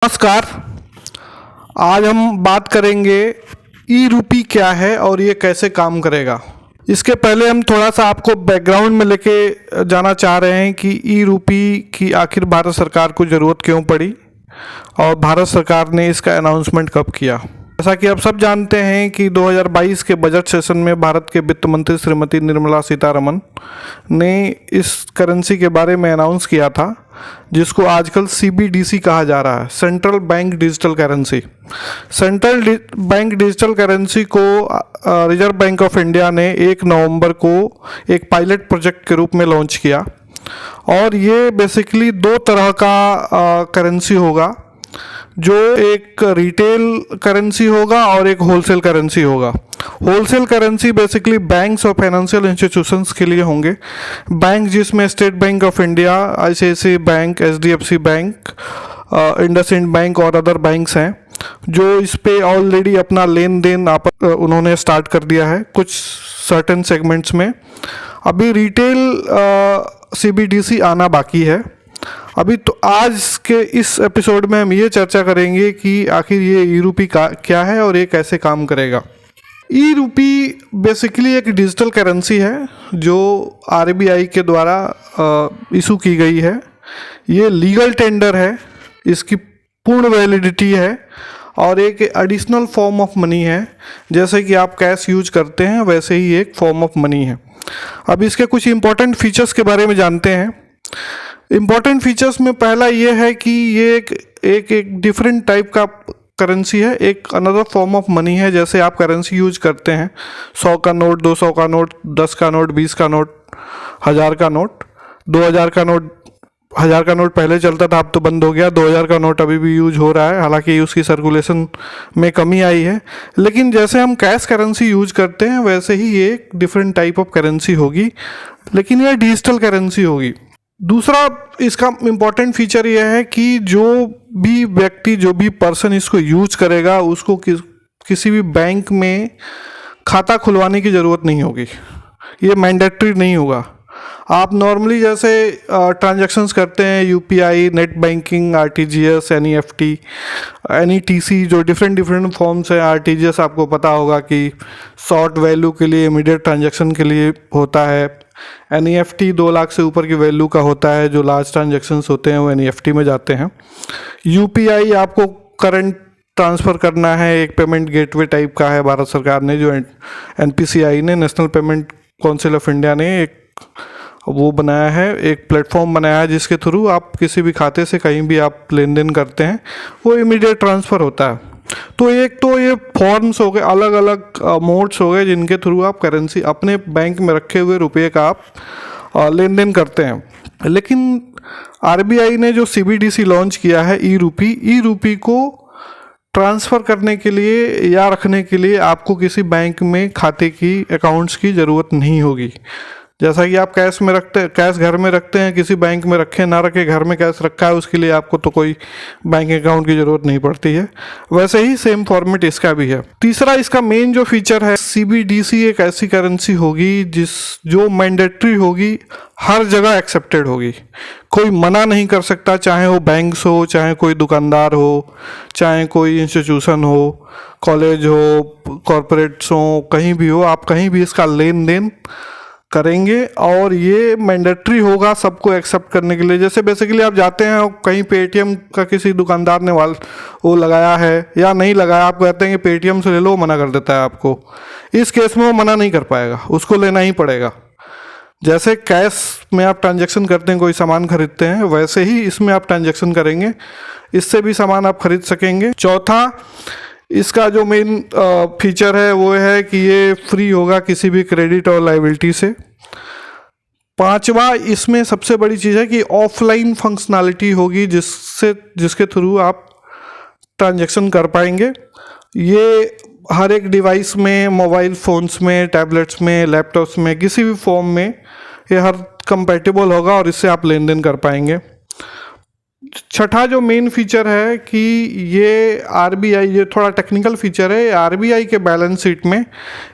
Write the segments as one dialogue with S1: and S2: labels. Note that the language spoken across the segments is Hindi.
S1: नमस्कार। आज हम बात करेंगे ई रूपी क्या है और ये कैसे काम करेगा। इसके पहले हम थोड़ा सा आपको बैकग्राउंड में लेके जाना चाह रहे हैं कि ई रूपी की आखिर भारत सरकार को ज़रूरत क्यों पड़ी और भारत सरकार ने इसका अनाउंसमेंट कब किया। जैसा कि आप सब जानते हैं कि 2022 के बजट सेशन में भारत के वित्त मंत्री श्रीमती निर्मला सीतारमन ने इस करेंसी के बारे में अनाउंस किया था, जिसको आजकल CBDC कहा जा रहा है, central bank digital currency. Central bank digital currency को रिजर्व बैंक ऑफ इंडिया ने 1 नवंबर को एक पायलट प्रोजेक्ट के रूप में लॉन्च किया और ये बेसिकली 2 तरह का करेंसी होगा, जो एक रिटेल करेंसी होगा और एक होलसेल करेंसी होगा। होलसेल करेंसी बेसिकली बैंक्स और फाइनेंशियल इंस्टीट्यूशंस के लिए होंगे। बैंक जिसमें state bank of India, ICICI bank, HDFC bank, IndusInd bank और अदर बैंक्स हैं, जो इस पे ऑलरेडी अपना लेन देन उन्होंने स्टार्ट कर दिया है कुछ सर्टेन सेगमेंट्स में। अभी रिटेल CBDC आना बाकी है। अभी तो आज के इस एपिसोड में हम ये चर्चा करेंगे कि आखिर ये ई रूपी क्या है और ये कैसे काम करेगा। ई रूपी बेसिकली एक डिजिटल करेंसी है जो RBI के द्वारा इशू की गई है। ये लीगल टेंडर है, इसकी पूर्ण वैलिडिटी है और एक एडिशनल फॉर्म ऑफ मनी है। जैसे कि आप कैश यूज करते हैं वैसे ही एक फॉर्म ऑफ मनी है। अब इसके कुछ इंपॉर्टेंट फीचर्स के बारे में जानते हैं। इम्पॉर्टेंट फीचर्स में पहला ये है कि ये एक डिफरेंट टाइप का करेंसी है, एक अनदर फॉर्म ऑफ मनी है। जैसे आप करेंसी यूज करते हैं 100 का नोट, 200 का नोट, 10 का नोट, 20 का नोट, 1000 का नोट, 2000 का नोट। 1000 का नोट पहले चलता था, अब तो बंद हो गया। 2000 का नोट अभी भी यूज हो रहा है, हालांकि उसकी सर्कुलेशन में कमी आई है। लेकिन जैसे हम कैश करेंसी यूज करते हैं वैसे ही ये एक डिफरेंट टाइप ऑफ करेंसी होगी, लेकिन ये डिजिटल करेंसी होगी। दूसरा इसका इम्पॉर्टेंट फीचर यह है कि जो भी व्यक्ति, जो भी पर्सन इसको यूज करेगा उसको किसी भी बैंक में खाता खुलवाने की ज़रूरत नहीं होगी। ये मैंडेटरी नहीं होगा। आप नॉर्मली जैसे ट्रांजैक्शंस करते हैं UPI, net banking, RTGS, NEFT, NETC, जो डिफरेंट फॉर्म्स हैं। RTGS आपको पता होगा कि शॉर्ट वैल्यू के लिए, इमीडिएट ट्रांजैक्शन के लिए होता है। NEFT 2 लाख से ऊपर की वैल्यू का होता है, जो लार्ज ट्रांजैक्शंस होते हैं वो NEFT में जाते हैं। UPI आपको करंट ट्रांसफ़र करना है, एक पेमेंट गेटवे टाइप का है। भारत सरकार ने जो NPCI ने, national payment council of India ने एक वो बनाया है, एक प्लेटफॉर्म बनाया है जिसके थ्रू आप किसी भी खाते से कहीं भी आप लेन देन करते हैं वो इमीडिएट ट्रांसफ़र होता है। तो एक तो ये फॉर्म्स हो गए, अलग अलग मोड्स हो गए जिनके थ्रू आप करेंसी अपने बैंक में रखे हुए रुपये का आप लेन देन करते हैं। लेकिन RBI ने जो CBDC लॉन्च किया है ई रूपी को ट्रांसफ़र करने के लिए या रखने के लिए आपको किसी बैंक में खाते की, अकाउंट्स की ज़रूरत नहीं होगी। जैसा कि आप कैश घर में रखते हैं, किसी बैंक में रखें ना रखें, घर में कैश रखा है उसके लिए आपको तो कोई बैंक अकाउंट की ज़रूरत नहीं पड़ती है। वैसे ही सेम फॉर्मेट इसका भी है। तीसरा इसका मेन जो फीचर है, CBDC एक ऐसी करेंसी होगी जो मैंडेटरी होगी, हर जगह एक्सेप्टेड होगी। कोई मना नहीं कर सकता, चाहे वो बैंक्स हो, चाहे कोई दुकानदार हो, चाहे कोई इंस्टीट्यूशन हो, कॉलेज हो, कॉरपोरेट्स हो, कहीं भी हो, आप कहीं भी इसका लेन देन करेंगे और ये मैंडेटरी होगा सबको एक्सेप्ट करने के लिए। जैसे बेसिकली आप जाते हैं कहीं, पेटीएम का किसी दुकानदार ने वो लगाया है या नहीं लगाया, आप कहते हैं कि पेटीएम से ले लो, मना कर देता है आपको। इस केस में वो मना नहीं कर पाएगा, उसको लेना ही पड़ेगा। जैसे कैश में आप ट्रांजैक्शन करते हैं, कोई सामान खरीदते हैं, वैसे ही इसमें आप ट्रांजैक्शन करेंगे, इससे भी सामान आप खरीद सकेंगे। चौथा इसका जो मेन फीचर है वो है कि ये फ्री होगा किसी भी क्रेडिट और लायबिलिटी से। पांचवा इसमें सबसे बड़ी चीज़ है कि ऑफलाइन फंक्शनैलिटी होगी, जिसके थ्रू आप ट्रांजैक्शन कर पाएंगे। ये हर एक डिवाइस में, मोबाइल फ़ोन्स में, टैबलेट्स में, लैपटॉप्स में, किसी भी फॉर्म में ये हर कंपैटिबल होगा और इससे आप लेन देन कर पाएंगे। छठा जो मेन फीचर है कि ये RBI, ये थोड़ा टेक्निकल फीचर है, RBI के बैलेंस शीट में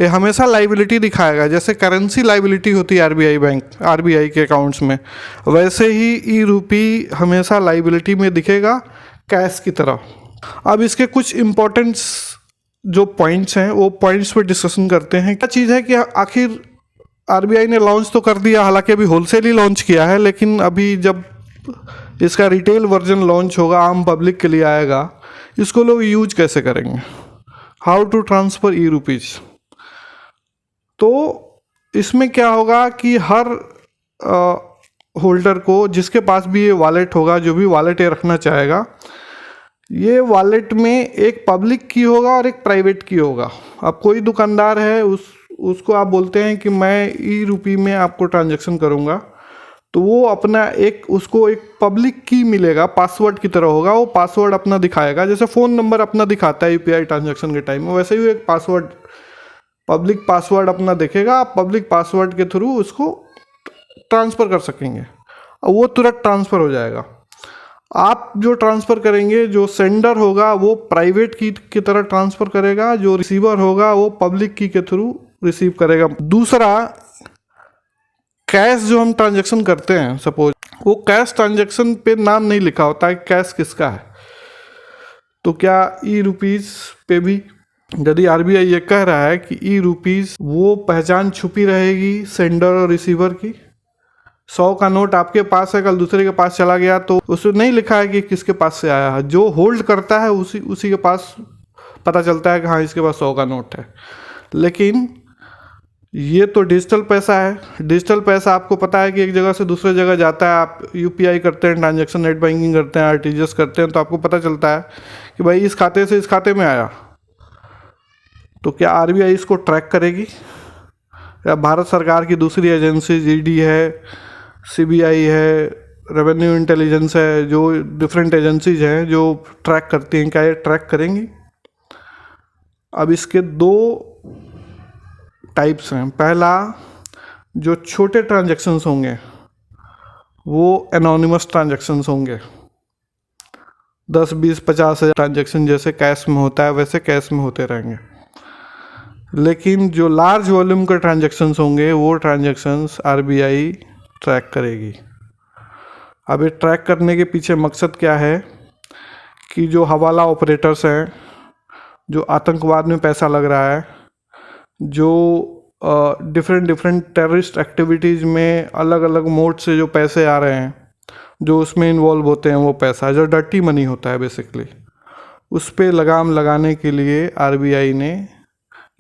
S1: ये हमेशा लाइबिलिटी दिखाएगा। जैसे करेंसी लाइबिलिटी होती है RBI के अकाउंट्स में, वैसे ही ई रूपी हमेशा लाइबिलिटी में दिखेगा कैश की तरह। अब इसके कुछ इम्पोर्टेंट्स जो पॉइंट्स हैं वो पॉइंट्स पे डिस्कशन करते हैं। क्या चीज़ है कि आखिर आरबीआई ने लॉन्च तो कर दिया, हालांकि अभी होलसेल ही लॉन्च किया है, लेकिन अभी जब इसका रिटेल वर्जन लॉन्च होगा, आम पब्लिक के लिए आएगा, इसको लोग यूज कैसे करेंगे, how to transfer e rupees. तो इसमें क्या होगा कि हर होल्डर को, जिसके पास भी ये वॉलेट होगा, जो भी वॉलेट ये रखना चाहेगा, ये वॉलेट में एक पब्लिक की होगा और एक प्राइवेट की होगा। अब कोई दुकानदार है, उसको आप बोलते हैं कि मैं ई रुपी में आपको ट्रांजैक्शन करूँगा, तो वो अपना उसको एक पब्लिक की मिलेगा, पासवर्ड की तरह होगा। वो पासवर्ड अपना दिखाएगा, जैसे फ़ोन नंबर अपना दिखाता है यूपीआई ट्रांजैक्शन के टाइम में, वैसे ही एक पासवर्ड, पब्लिक पासवर्ड अपना देखेगा। आप पब्लिक पासवर्ड के थ्रू उसको ट्रांसफ़र कर सकेंगे और वो तुरंत ट्रांसफ़र हो जाएगा। आप जो ट्रांसफ़र करेंगे, जो सेंडर होगा वो प्राइवेट की तरह ट्रांसफ़र करेगा, जो रिसीवर होगा वो पब्लिक की के थ्रू रिसीव करेगा। दूसरा, कैश जो हम ट्रांजैक्शन करते हैं, सपोज वो कैश ट्रांजैक्शन पे नाम नहीं लिखा होता है कैश किसका है, तो क्या ई रुपीज़ पे भी यदि आरबीआई ये कह रहा है कि ई रुपीज़, वो पहचान छुपी रहेगी सेंडर और रिसीवर की। 100 का नोट आपके पास है, कल दूसरे के पास चला गया तो उसमें नहीं लिखा है कि किसके पास से आया है। जो होल्ड करता है उसी के पास पता चलता है कि हाँ इसके पास 100 का नोट है। लेकिन ये तो डिजिटल पैसा है। डिजिटल पैसा आपको पता है कि एक जगह से दूसरे जगह जाता है। आप यूपीआई करते हैं, ट्रांजैक्शन नेट बैंकिंग करते हैं, आरटीजीएस करते हैं, तो आपको पता चलता है कि भाई इस खाते से इस खाते में आया। तो क्या आरबीआई इसको ट्रैक करेगी, या भारत सरकार की दूसरी एजेंसी ईडी है, सीबीआई है, रेवेन्यू इंटेलिजेंस है, जो डिफरेंट एजेंसीज हैं जो ट्रैक करती हैं, क्या ये ट्रैक करेंगी? अब इसके दो टाइप्स हैं। पहला, जो छोटे ट्रांजैक्शंस होंगे वो एनोनिमस ट्रांजैक्शंस होंगे। 10, 20, 50 हज़ार ट्रांजैक्शन जैसे कैश में होता है वैसे कैश में होते रहेंगे। लेकिन जो लार्ज वॉल्यूम के ट्रांजैक्शंस होंगे वो ट्रांजैक्शंस आरबीआई ट्रैक करेगी। अब ये ट्रैक करने के पीछे मकसद क्या है कि जो हवाला ऑपरेटर्स हैं, जो आतंकवाद में पैसा लग रहा है, जो डिफरेंट टेररिस्ट एक्टिविटीज़ में अलग अलग मोड से जो पैसे आ रहे हैं, जो उसमें इन्वॉल्व होते हैं, वो पैसा जो डर्टी मनी होता है बेसिकली, उस पर लगाम लगाने के लिए आरबीआई ने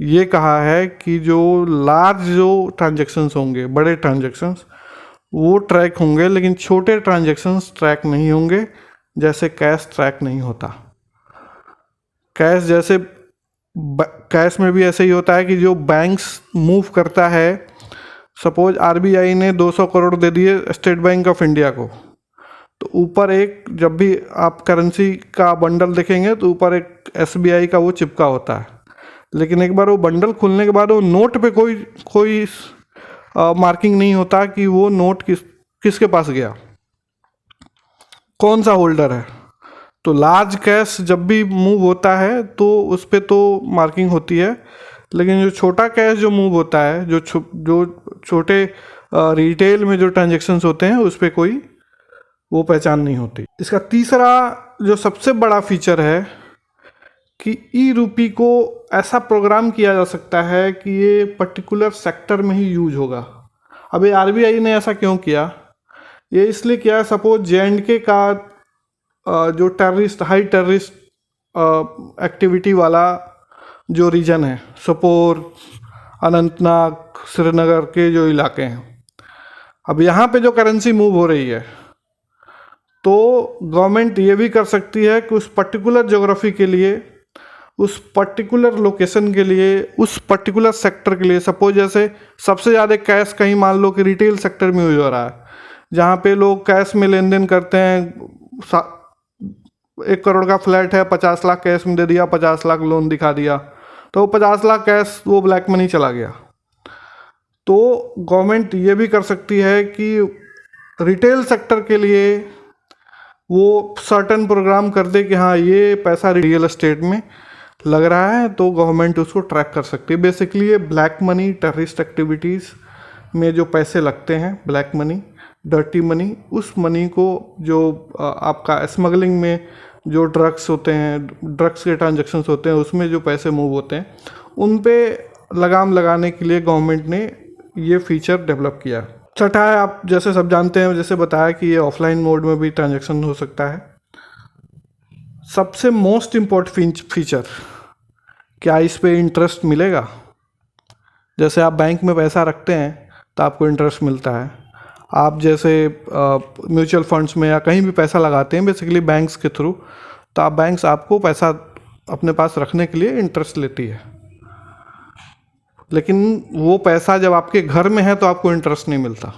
S1: ये कहा है कि जो लार्ज जो ट्रांजैक्शंस होंगे, बड़े ट्रांजैक्शंस, वो ट्रैक होंगे, लेकिन छोटे ट्रांजैक्शंस ट्रैक नहीं होंगे, जैसे कैश ट्रैक नहीं होता। कैश जैसे कैश में भी ऐसे ही होता है कि जो बैंक्स मूव करता है, सपोज आरबीआई ने 200 करोड़ दे दिए स्टेट बैंक ऑफ इंडिया को, तो ऊपर एक, जब भी आप करेंसी का बंडल देखेंगे तो ऊपर एक एसबीआई का वो चिपका होता है। लेकिन एक बार वो बंडल खुलने के बाद वो नोट पे कोई मार्किंग नहीं होता कि वो नोट किसके पास गया, कौन सा होल्डर है। तो लार्ज कैश जब भी मूव होता है तो उस पर तो मार्किंग होती है, लेकिन जो छोटा कैश जो मूव होता है, जो छोटे रिटेल में जो ट्रांजैक्शंस होते हैं, उस पर कोई वो पहचान नहीं होती। इसका तीसरा जो सबसे बड़ा फीचर है कि ई रुपी को ऐसा प्रोग्राम किया जा सकता है कि ये पर्टिकुलर सेक्टर में ही यूज होगा। अब ये आरबीआई ने ऐसा क्यों किया? ये इसलिए किया, सपोज जेएंडके का जो हाई टेररिस्ट एक्टिविटी वाला जो रीजन है, सोपोर, अनंतनाग, श्रीनगर के जो इलाके हैं, अब यहाँ पे जो करेंसी मूव हो रही है, तो गवर्नमेंट ये भी कर सकती है कि उस पर्टिकुलर ज्योग्राफी के लिए, उस पर्टिकुलर लोकेशन के लिए, उस पर्टिकुलर सेक्टर के लिए, सपोज जैसे सबसे ज़्यादा कैश कहीं मान लो कि रिटेल सेक्टर में यूज हो रहा है, जहाँ पे लोग कैश में लेन देन करते हैं। 1 करोड़ का फ्लैट है, 50 लाख कैश में दे दिया, 50 लाख लोन दिखा दिया, तो 50 लाख कैश वो ब्लैक मनी चला गया। तो गवर्नमेंट ये भी कर सकती है कि रिटेल सेक्टर के लिए वो सर्टन प्रोग्राम कर दे कि हाँ ये पैसा रियल एस्टेट में लग रहा है, तो गवर्नमेंट उसको ट्रैक कर सकती है। बेसिकली ये ब्लैक मनी, टेररिस्ट एक्टिविटीज़ में जो पैसे लगते हैं, ब्लैक मनी, डर्टी मनी, उस मनी को जो आपका स्मगलिंग में जो ड्रग्स होते हैं, ड्रग्स के ट्रांजैक्शंस होते हैं, उसमें जो पैसे मूव होते हैं, उन पे लगाम लगाने के लिए गवर्नमेंट ने ये फीचर डेवलप किया। छठा है, आप जैसे सब जानते हैं, जैसे बताया कि ये ऑफलाइन मोड में भी ट्रांजैक्शन हो सकता है। सबसे मोस्ट इम्पोर्टेंट फीचर, क्या इस पे इंटरेस्ट मिलेगा? जैसे आप बैंक में पैसा रखते हैं तो आपको इंटरेस्ट मिलता है। आप जैसे म्यूचुअल फंड्स में या कहीं भी पैसा लगाते हैं बेसिकली बैंक्स के थ्रू, तो आप बैंक्स आपको पैसा अपने पास रखने के लिए इंटरेस्ट लेती है, लेकिन वो पैसा जब आपके घर में है तो आपको इंटरेस्ट नहीं मिलता।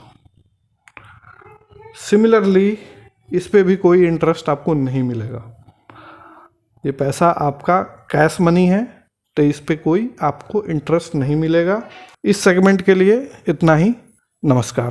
S1: सिमिलरली इस पे भी कोई इंटरेस्ट आपको नहीं मिलेगा। ये पैसा आपका कैश मनी है, तो इस पे कोई आपको इंटरेस्ट नहीं मिलेगा। इस सेगमेंट के लिए इतना ही। नमस्कार।